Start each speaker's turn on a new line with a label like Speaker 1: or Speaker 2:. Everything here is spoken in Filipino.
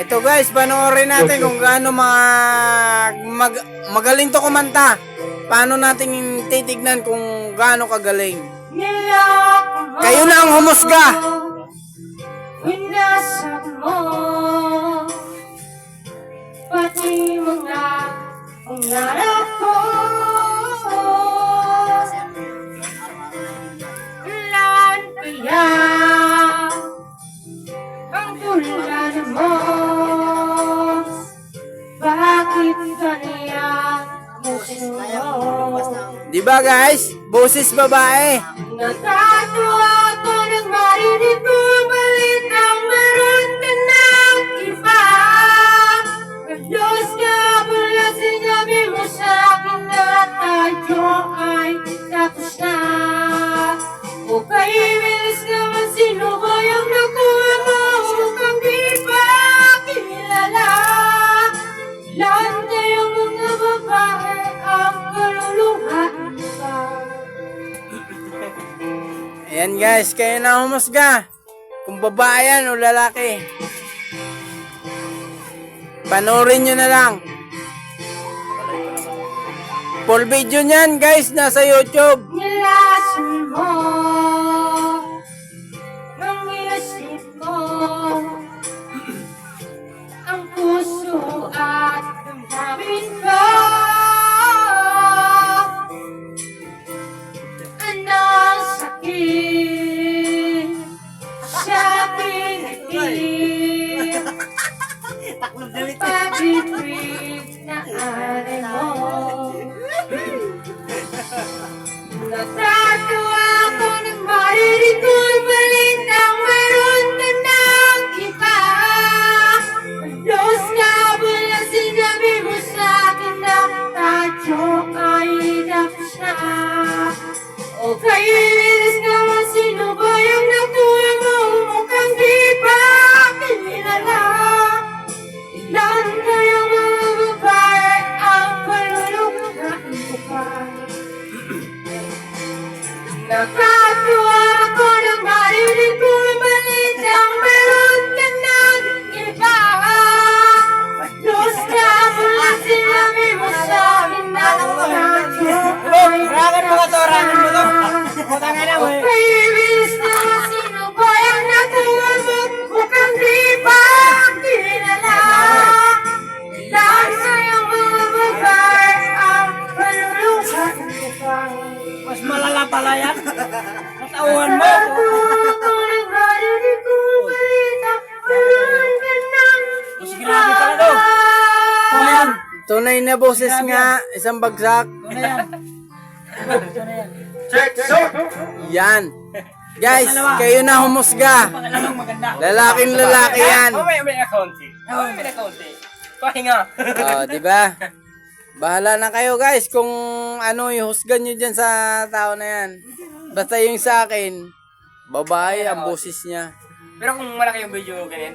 Speaker 1: Ito guys, panoorin natin kung gaano magaling to kumanta. Paano natin titignan kung gaano kagaling. Kayo na ang humusga.
Speaker 2: Winasap mo pati mga pangarap ko. Ilan kaya ang tulad mo? Bakit kanya puso mo?
Speaker 1: Diba guys? Boses babae.
Speaker 2: Natatawa ko nang marinig ko balitang meron ka ng iba. Diyos ka pala sinabi mo sa akin na tayo ay tapos na. O kay bilis naman sino ba yung nakuha mo? Mukhang di pa kilala. Ilan kayong mga babae ang kaluluhan pa?
Speaker 1: Ayan guys, kayo na humusga. Kung babae yan o lalaki. Panoorin nyo na lang. Full video nyan guys, nasa YouTube.
Speaker 2: Nilasan mo ng isip mo ang puso at damdamin ko. Anong sakit sa pinagin pag-ibig na aray mo. Natatawa ako nang marinig ko'y balitang meron ka ng iba. Diyos ka pala sinabi mo sa akin na tayo ay tapos na. O kay bilis naman sino ba yung nakuha mo? Mukhang di pa kilala. Ilan kayang mga babae ang malulungkot mo pa? Nakatuwa ako nang marinig ko balitang meron ka ng iba. Diyos ka pala sinabi mo sa akin na tayo ay
Speaker 1: Rangan mo to.
Speaker 2: okay, bilis naman sino ba yung nakuha mo? Mukhang di pa kilala. Ilan kayang mga babae ang malulungkot mo pa?
Speaker 1: Mas malala pala yan. Natauhan mo.
Speaker 2: Mas
Speaker 1: grabe pala to. Ayan. Tunay na boses nga, isang bagsak. Yan. Guys, kayo na humusga. Lalaking lalaki yan.
Speaker 3: May akaunti. Pahinga.
Speaker 1: Oh, di ba? Bahala na kayo guys kung ano ihusgan nyo dyan sa tao na yan. Basta yung sa akin, babae ang boses niya.
Speaker 3: Pero kung malaki yung video ganyan,